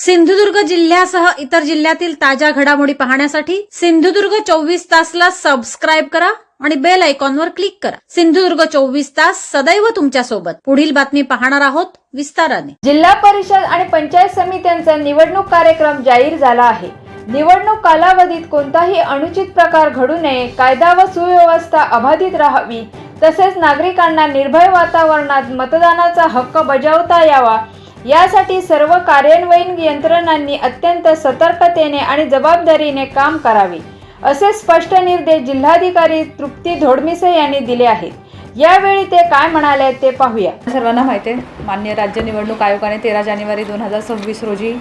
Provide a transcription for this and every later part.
सिंधुदुर्ग जिल्ह्यासह इतर जिल्ह्यातील ताज्या घडामोडी पाहण्यासाठी सिंधुदुर्ग 24 तासला सबस्क्राईब करा आणि बेल आयकॉनवर क्लिक करा। सिंधुदुर्ग 24 तास सदैव तुमच्या सोबत। पुढील बातमी पाहणार आहोत विस्ताराने। जिल्हा परिषद आणि पंचायत समित्यांचा निवडणूक कार्यक्रम जाहीर झाला आहे। निवडणूक कालावधीत कोणताही अनुचित प्रकार घडू नये, कायदा व सुव्यवस्था अबाधित राहावी, तसेच नागरिकांना निर्भय वातावरणात मतदानाचा हक्क बजावता यावा यासाठी सर्व कार्यान्वयन यंत्रणांनी अत्यंत सतर्कतेने आणि जबाबदारीने काम करावे, असे स्पष्ट निर्देश जिल्हाधिकारी तृप्ती धोडमिसे यांनी दिले आहेत। यावेळी ते काय म्हणाले ते पाहूया। सर्वांना माहिती आहे, माननीय राज्य निवडणूक आयोगाने 13 जानेवारी 2026 रोजी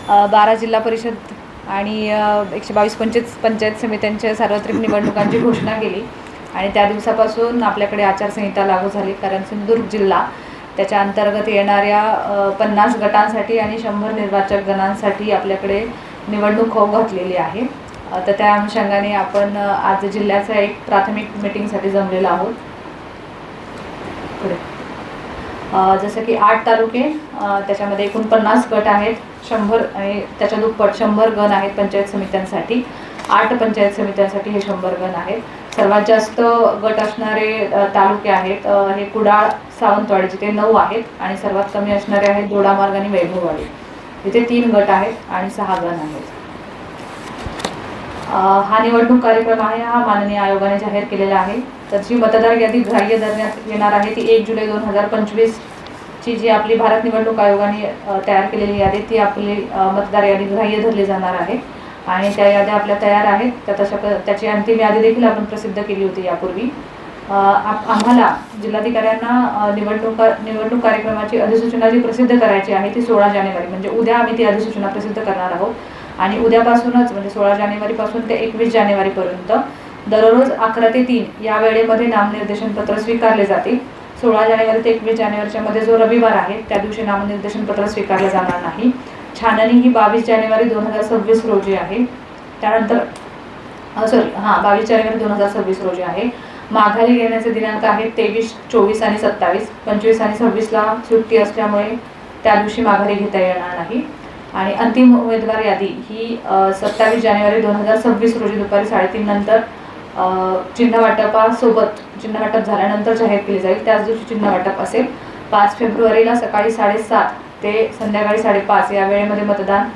12 जिल्हा परिषद आणि 122 पंचायत समित्यांच्या सार्वत्रिक निवडणुकांची घोषणा केली आणि त्या दिवसापासून आपल्याकडे आचारसंहिता लागू झाली। कारण सिंधुदुर्ग जिल्हा त्याच्या अंतर्गत येणाऱ्या 50 गटांसाठी आणि 100 निर्वाचक गणांसाठी आपल्याकडे निवडणूक होऊ घातलेली आहे। तर त्या अनुषंगाने आपण आज जिल्ह्याचा एक प्राथमिक मीटिंगसाठी जमलेलो आहोत। जसं की 8 तालुके, त्याच्यामध्ये एकूण 50 गट आहेत, 100 आणि त्याच्या दुप्पट 100 गण आहेत पंचायत समित्यांसाठी। 8 पंचायत समित्यांसाठी हे 100 गण आहेत। सर्वात जास्त गट असणारे तालुके आहेत हे कुडाळ, सावंतवाडी जिथे 9 आहेत आणि सर्वात कमी असणारे आहेत दोडामार्ग आणि वैभववाडी जिथे 3 गट आहेत आणि 6 गण आहेत। हा निवडणूक कार्यक्रम आहे हा माननीय आयोगाने जाहीर केलेला आहे। तर जी मतदार यादी ग्राह्य धरण्यात येणार आहे ती 1 जुलै 2025 ची जी आपली भारत निवडणूक आयोगाने तयार केलेली यादी ती आपली मतदार यादी ग्राह्य धरली जाणार आहे आणि त्या याद्या आपल्या तयार आहेत। त्याची अंतिम यादी देखील आपण प्रसिद्ध केली होती यापूर्वी। आम्हाला जिल्हाधिकाऱ्यांना निवडणूक कार्यक्रमाची अधिसूचना जी प्रसिद्ध करायची आहे ती 16 जानेवारी म्हणजे उद्या आम्ही ती अधिसूचना प्रसिद्ध करणार आहोत आणि उद्यापासूनच म्हणजे 16 जानेवारीपासून ते 21 जानेवारीपर्यंत दररोज 11 ते 3 या वेळेमध्ये नामनिर्देशन पत्र स्वीकारले जातील। 16 जानेवारी ते 21 जानेवारीच्या मध्ये जो रविवार आहे त्या दिवशी नामनिर्देशन पत्र स्वीकारले जाणार नाही। छाननी ही 22 जानेवारी 2026 रोजी आहे। त्यानंतर 22 जानेवारी 2026 रोजी आहे। माघारी घेण्याचे दिनांक आहेत 23, 24 आणि 27। 25 आणि 26ला सुट्टी असल्यामुळे त्या दिवशी माघारी घेता येणार नाही आणि अंतिम उमेदवार यादी ही 27 जानेवारी 2026 रोजी दुपारी 3:30 नंतर चिन्ह वाटप झाल्यानंतर जाहीर केली जाईल। त्याच दिवशी चिन्ह वाटप असेल। 5 फेब्रुवारीला सकाळी 7:30 ते संध्याकाळी 5:30 या वेळेमध्ये मतदान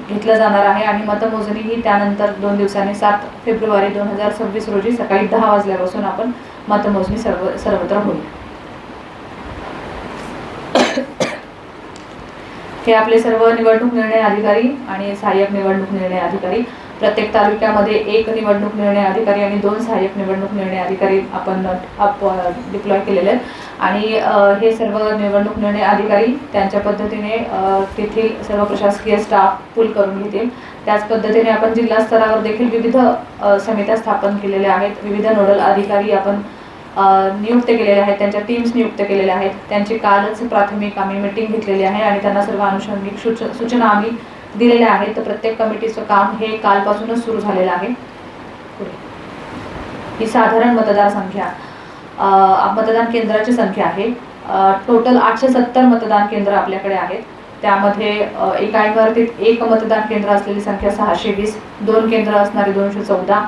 घेतलं जाणार आहे आणि मतमोजणी ही त्यानंतर 2 दिवसांनी 7 फेब्रुवारी 2026 रोजी सकाळी 10 वाजल्यापासून आपण मतमोजणी सर्वत्र होईल। हे आपले सर्व निवडणूक निर्णय अधिकारी आणि सहाय्यक निवडणूक निर्णय अधिकारी, प्रत्येक तालुक्यामध्ये 1 निवडणूक निर्णय अधिकारी आणि 2 सहाय्यक निवडणूक निर्णय अधिकारी आपण डिप्लॉय केलेले आहेत आणि हे सर्व निवडणूक निर्णय अधिकारी त्यांच्या पद्धतीने तेथील सर्व प्रशासकीय स्टाफ पूल करून घेतील। त्याच पद्धतीने आपण जिल्हा स्तरावर देखील विविध समित्या स्थापन केलेल्या आहेत, विविध नोडल अधिकारी आपण नियुक्त केलेले आहेत, त्यांच्या टीम्स नियुक्त केलेल्या आहेत। त्यांची कालच प्राथमिक आम्ही मीटिंग घेतलेली आहे आणि त्यांना सर्व अनुषंगिक सूचना आम्ही दिलेल्या आहेत। तर प्रत्येक कमिटीचं काम हे कालपासूनच सुरू झालेलं आहे। ही साधारण मतदार संख्या मतदान केंद्राची संख्या आहे। टोटल 870 मतदान केंद्र आपल्याकडे आहेत। त्यामध्ये एका इमारतीत 1 मतदान केंद्र असलेली संख्या 620, 2 केंद्र असणारी 214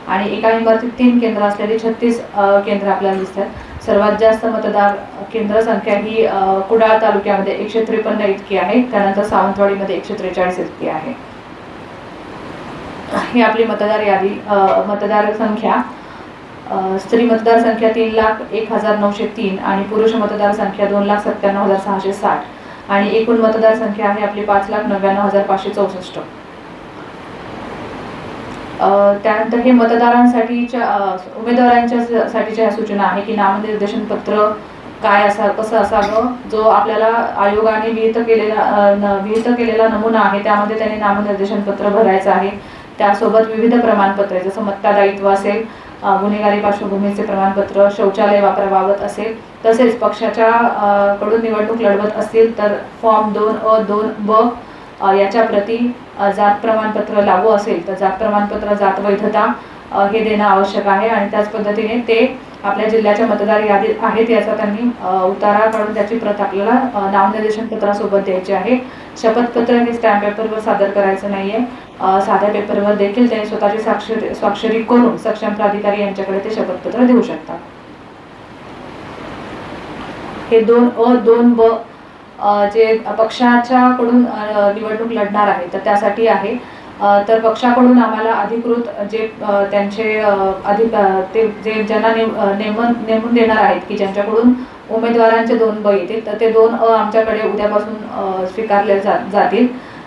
आणि एका इमारतीत 3 केंद्र असलेली 36 केंद्र आपल्याला दिसतात। सर्वात जास्त मतदार केंद्र संख्या ही कुडाळ तालुक्यामध्ये 153 इतकी आहे। त्यानंतर सावंतवाडीमध्ये 143 इतकी आहे। ही आपली मतदार यादी। मतदार संख्या स्त्री मतदार संख्या 3,01,903 आणि पुरुष मतदार संख्या 2,97,660 आणि एकूण मतदार संख्या आहे आपली 5,99,564। त्यानंतर हे उमेदवारांच्या साठीच्या सूचना आहे की नामनिर्देशन पत्र काय कसं असावं। जो आपल्याला आयोगाने विहित केलेला नमुना आहे त्यामध्ये त्यांनी नामनिर्देशन पत्र भरायचं आहे। त्यासोबत विविध प्रमाणपत्रे जसं मतदायित्व असेल, गुन्हेगारी पार्श्वभूमीचे प्रमाणपत्र, शौचालय वापराबाबत असेल, तसेच पक्षाच्या कडून निवडणूक लढवत असतील तर फॉर्म 2A, 2B याच्या प्रती जात प्रमाणपत्र लागू असेल तर जात प्रमाणपत्र, जात वैधता हे देणं आवश्यक आहे आणि त्याच पद्धतीने ते आपल्या जिल्ह्याच्या मतदार यादीत आहेत याचा त्यांनी उतारा काढून त्याची प्रत आपल्याला नामनिर्देशन पत्रासोबत द्यायची आहे. शपथपत्र हे स्टॅम्प पेपरवर सादर करायचं नाहीये, साध्या पेपरवर देखील त्यांनी स्वतःची स्वाक्षरी करून सक्षम प्राधिकारी यांच्याकडे ते शपथपत्र देऊ शकतात. हे 2 2 ब जे पक्षाच्याकडून निवडणूक लढणार आहे तर त्यासाठी आहे. तर पक्षाकडून आम्हाला अधिकृत जे त्यांचे ते जे ज्यांना नेमून देणार आहेत की ज्यांच्याकडून उमेदवारांचे 2 ब येतील तर ते 2 आमच्याकडे उद्यापासून स्वीकारले जातील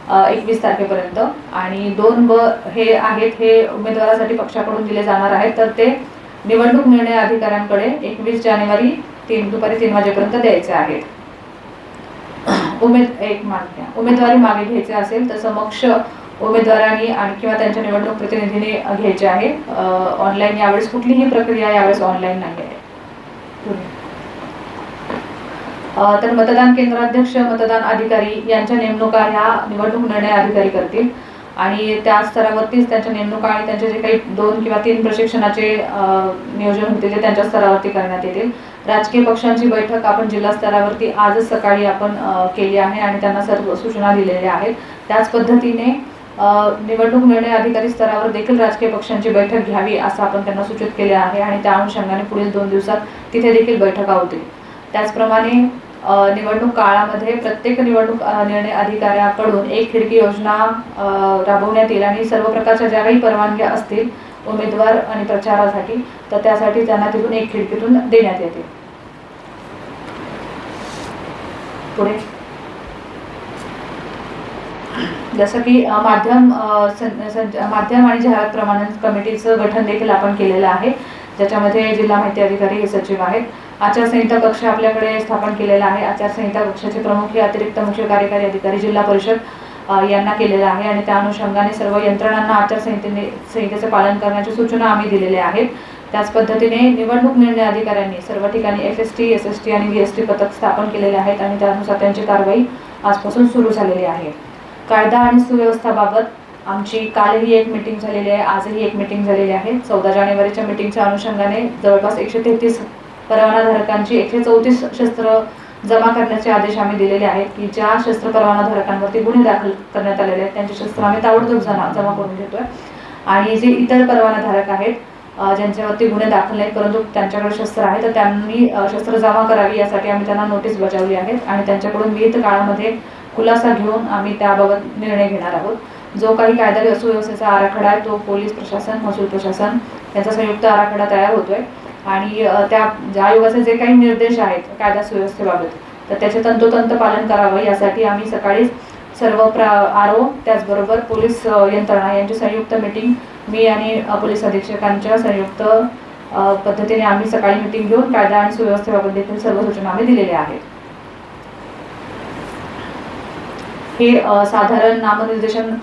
21 तारखेपर्यंत. आणि 2 ब हे आहेत हे उमेदवारासाठी पक्षाकडून दिले जाणार आहेत तर ते निवडणूक निर्णय अधिकाऱ्यांकडे 21 जानेवारी दुपारी 3 वाजेपर्यंत द्यायचे आहेत. उमेदवारी मागे घ्यायचे असेल तर समक्ष उमेदवारांनी आणि किंवा त्यांच्या निवडणूक प्रतिनिधीने घ्यायचे आहे. ऑनलाईन यावेळेस कुठलीही प्रक्रिया यावेळेस ऑनलाईन नाही आहे. तर मतदान केंद्राध्यक्ष, मतदान अधिकारी यांच्या नेमणुका ह्या निवडणूक निर्णय अधिकारी करतील आणि त्या स्तरावरतीच त्यांच्या नेमणुका आणि त्यांचे जे काही 2 किंवा 3 प्रशिक्षणाचे नियोजन होते ते त्यांच्या स्तरावरती करण्यात येतील. राजकीय पक्षांची बैठक आपण जिल्हा स्तरावरती आजच सकाळी आपण केली आहे आणि त्यांना सर्व सूचना दिलेल्या आहेत. त्याच पद्धतीने निवडणूक निर्णय अधिकारी स्तरावर देखील राजकीय पक्षांची बैठक घ्यावी असं आपण त्यांना सूचित केले आहे आणि त्या अनुषंगाने पुढील 2 दिवसात तिथे देखील बैठका होतील. त्याचप्रमाणे निवडणूक काळामध्ये प्रत्येक निवडणूक निर्णय अधिकाऱ्याकडून एक खिडकी योजना राबवण्यात येईल आणि सर्व प्रकारच्या ज्या काही परवानग्या असतील उमेदवार आणि प्रचारासाठी तर त्यासाठी त्यांना तिथून एक खिडकीतून देण्यात येते. पुढे जसं की माध्यम आणि जाहिरात प्रमाणन कमिटीचं गठन देखील आपण केलेलं आहे ज्याच्यामध्ये जिल्हा माहिती अधिकारी हे सचिव आहेत. आचारसंहिता कक्ष आपल्याकडे स्थापन केलेला आहे. आचारसंहिता कक्षाचे प्रमुख हे अतिरिक्त मुख्य कार्यकारी अधिकारी जिल्हा परिषद यांना केलेला आहे आणि त्या अनुषंगाने सर्व यंत्रणांना आचारसंहितेचे पालन करण्याची सूचना आम्ही दिलेल्या आहेत. त्याच पद्धतीने निवडणूक निर्णय अधिकाऱ्यांनी सर्व ठिकाणी FST, SST आणि VST पथक स्थापन केलेले आहेत आणि त्यानुसार त्यांची कारवाई आजपासून सुरू झालेली आहे. कायदा आणि सुव्यवस्थाबाबत आमची कालही एक मीटिंग झालेली आहे, आजही एक मीटिंग झालेली आहे. 14 जानेवारीच्या मीटिंगच्या अनुषंगाने जवळपास 133 परवानाधारकांची 134 शस्त्र जमा करण्याचे आदेश आम्ही दिलेले आहेत की ज्या शस्त्र परवानाधारकांवरती गुन्हे दाखल करण्यात आलेले आहेत त्यांचे शस्त्र आम्ही ताबडतोब जमा करून घेतोय आणि जे इतर परवानाधारक आहेत ज्यांच्यावरती गुन्हे दाखल नाहीत परंतु त्यांच्याकडे शस्त्र आहे तर त्यांनी शस्त्र जमा करावी यासाठी आम्ही त्यांना नोटीस बजावली आहेत आणि त्यांच्याकडून विहित काळामध्ये खुलासा घेऊन आम्ही त्याबाबत निर्णय घेणार आहोत. जो काही कायदा सुव्यवस्थेचा आराखडा आहे तो पोलीस प्रशासन, महसूल प्रशासन यांचा संयुक्त आराखडा तयार होतोय आणि त्या आयोगाचे जे काही निर्देश आहेत कायदा सुव्यवस्थेबाबत तर त्याचे तंतोतंत पालन करावं यासाठी आम्ही सकाळीच सर्व RO त्याचबरोबर पोलीस यंत्रणा यांची संयुक्त मीटिंग मी आणि पोलीस अधीक्षकांच्या संयुक्त पद्धतीने आम्ही सकाळी मीटिंग घेऊन कायदा आणि सुव्यवस्थेबाबत देखील सर्व सूचना आम्ही दिलेल्या आहेत. हे साधारण नामनिर्देशन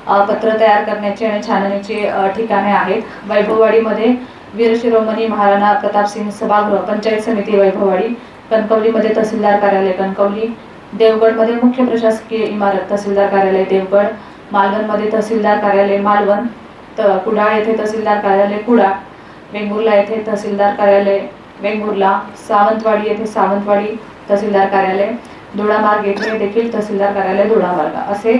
पत्र तयार करण्याचे आणि छाननीचे ठिकाणे आहेत. वैभववाडीमध्ये वीर शिरोमणी महाराणा प्रतापसिंह सभागृह पंचायत समिती वैभववाडी, कणकवलीमध्ये तहसीलदार कार्यालय कणकवली, देवगडमध्ये मुख्य प्रशासकीय इमारत तहसीलदार कार्यालय देवगड, मालवणमध्ये तहसीलदार कार्यालय मालवण, कुडाळ येथे तहसीलदार कार्यालय कुडाळ, वेंगुर्ला येथे तहसीलदार कार्यालय वेंगुर्ला, सावंतवाडी येथे सावंतवाडी तहसीलदार कार्यालय, दोडामार्ग येथे देखील तहसीलदार कार्यालय दोडामार्ग असे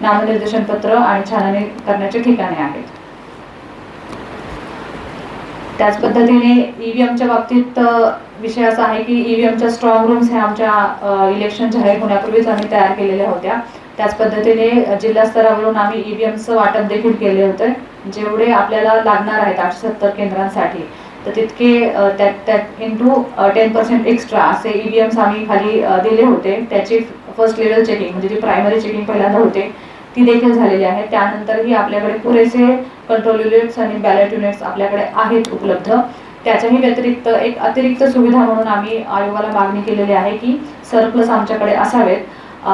नामनिर्देशन पत्र आणि छाननी करण्याचे ठिकाणे आहेत. त्याच पद्धतीने EVMच्या बाबतीत विषय असा आहे की EVMच्या स्ट्रॉंग रूम्स ह्या आमच्या इलेक्शन जाहीर होण्यापूर्वीच आम्ही तयार केलेल्या होत्या. त्याच पद्धतीने जिल्हा स्तरावरून आम्ही EVMचं वाटप देखील केले होते. जेवढे आपल्याला लागणार आहेत 870 केंद्रांसाठी तर तितके त्यात इंटू 10% एक्स्ट्रा असे EVMs आम्ही खाली दिले होते. त्याची फर्स्ट लेवल चेकिंग म्हणजे जी प्रायमरी चेकिंग पहिल्यांदा होते ती देखील झालेली आहे. त्यानंतरही आपल्याकडे पुरेसे कंट्रोल युनिट्स आणि बॅलेट युनिट्स आपल्याकडे आहेत उपलब्ध. त्याच्याही व्यतिरिक्त एक अतिरिक्त सुविधा म्हणून आम्ही आयोगाला मागणी केलेली आहे की सरप्लस आमच्याकडे असावेत.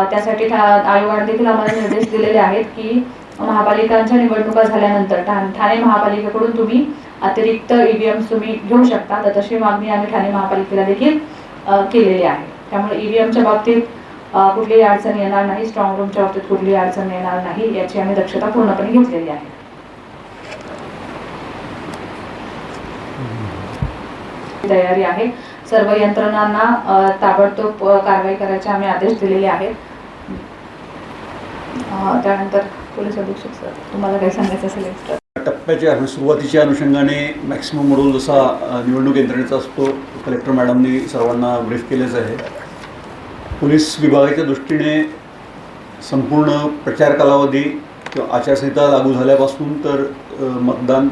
त्यासाठी आयोगाने देखील आम्हाला निर्देश दिलेले आहेत की महापालिकांच्या निवडणुका झाल्यानंतर ठाणे महापालिकेकडून तुम्ही अतिरिक्त EVMs तुम्ही घेऊ शकता. तर तशी मागणी आम्ही ठाणे महापालिकेला देखील केलेली आहे. त्यामुळे EVMच्या बाबतीत कुठलीही अडचण येणार नाही, स्ट्रॉंग रूमच्या बाबतीत कुठलीही अडचण येणार नाही याची आम्ही दक्षता पूर्णपणे घेतलेली आहे. तयारी आहे. सर्व यंत्रणांना ताबडतोब कारवाई करायचे आम्ही आदेश दिलेले आहेत. त्यानंतर पोलीस अधीक्षक सर, तुम्हाला काय सांगायचं असेल एक्स्ट्रा? टप्प्याच्या सुरुवातीच्या अनुषंगाने मॅक्सिमम मॉड्यूल जसा निवडणूक यंत्रणेचा असतो, कलेक्टर मॅडमनी सर्वांना ब्रीफ केलेच आहे. पोलीस विभागाच्या दृष्टीने संपूर्ण प्रचार कालावधी किंवा आचारसंहिता लागू झाल्यापासून तर मतदान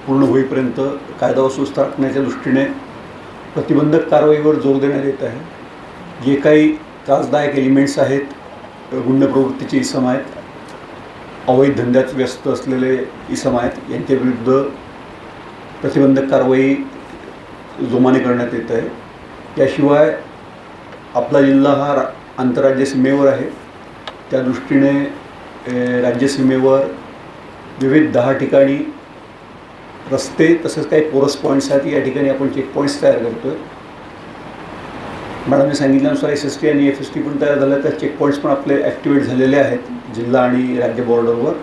पूर्ण होईपर्यंत कायदा व सुव्यवस्था राखण्याच्या दृष्टीने प्रतिबंधक कारवाईवर जोर देण्यात येत आहे. जे काही त्रासदायक एलिमेंट्स आहेत, गुंड प्रवृत्तीचे इसम आहेत, अवैध धंद्यात व्यस्त असलेले इसम आहेत, यांच्याविरुद्ध प्रतिबंधक कारवाई जोमाने करण्यात येत आहे. त्याशिवाय आपला जिल्हा हा आंतरराज्य सीमेवर आहे. त्या दृष्टीने राज्यसीमेवर विविध 10 ठिकाणी रस्ते तसेच काही पोरस पॉईंट्स आहेत. या ठिकाणी आपण चेक पॉईंट्स तयार करतो आहे. मॅडमने सांगितल्यानुसार SST आणि FST पण तयार झाल्या. त्या चेक पॉईंट्स पण आपले ॲक्टिवेट झालेले आहेत जिल्हा आणि राज्य बॉर्डरवर.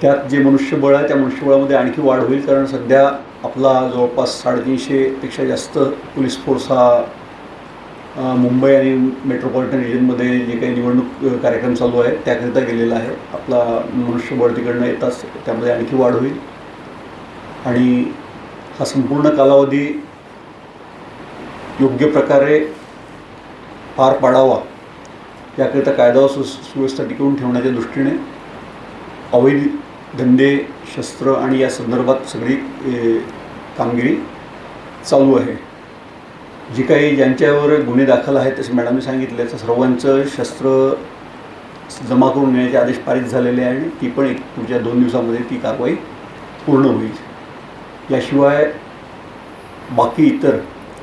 त्यात जे मनुष्यबळ आहे त्या मनुष्यबळामध्ये आणखी वाढ होईल, कारण सध्या आपला जवळपास 350पेक्षा जास्त पोलीस फोर्स हा मुंबई आणि मेट्रोपॉलिटन रिजनमध्ये जे काही निवडणूक कार्यक्रम चालू आहे त्याकरिता गेलेला आहे. आपला मनुष्यबळ तिकडनं येताच त्यामध्ये आणखी वाढ होईल आणि हा संपूर्ण कालावधी योग्य प्रकारे पार पाडावा याकरिता कायदा व सुव्यवस्था टिकवून ठेवण्याच्या दृष्टीने अवैध धंदे, शस्त्र आणि या संदर्भात सगळी कामगिरी चालू आहे. जी काही ज्यांच्यावर गुन्हे दाखल आहेत तसे मॅडमने सांगितले तर सर्वांचं शस्त्र जमा करून घेण्याचे आदेश पारित झालेले आहे आणि ती पण पुढच्या 2 दिवसामध्ये ती कारवाई पूर्ण होईल. याशिवाय बाकी इतर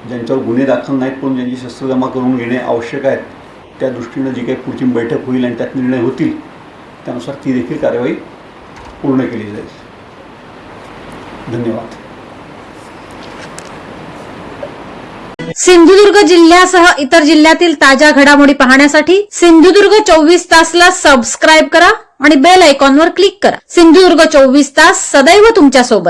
ज्यांच्यावर गुन्हे दाखल नाहीत पण ज्यांची शस्त्र जमा करून घेणे आवश्यक आहेत त्या दृष्टीनं जी काही पुढची बैठक होईल आणि त्यात निर्णय होतील त्यानुसार ती देखील कारवाई पूर्ण केली जाईल. धन्यवाद. सिंधुदुर्ग जिल्ह्यासह इतर जिल्ह्यातील ताज्या घडामोडी पाहण्यासाठी सिंधुदुर्ग 24 तासला सबस्क्राईब करा आणि बेल आयकॉनवर क्लिक करा. सिंधुदुर्ग 24 तास सदैव तुमच्या सोबत.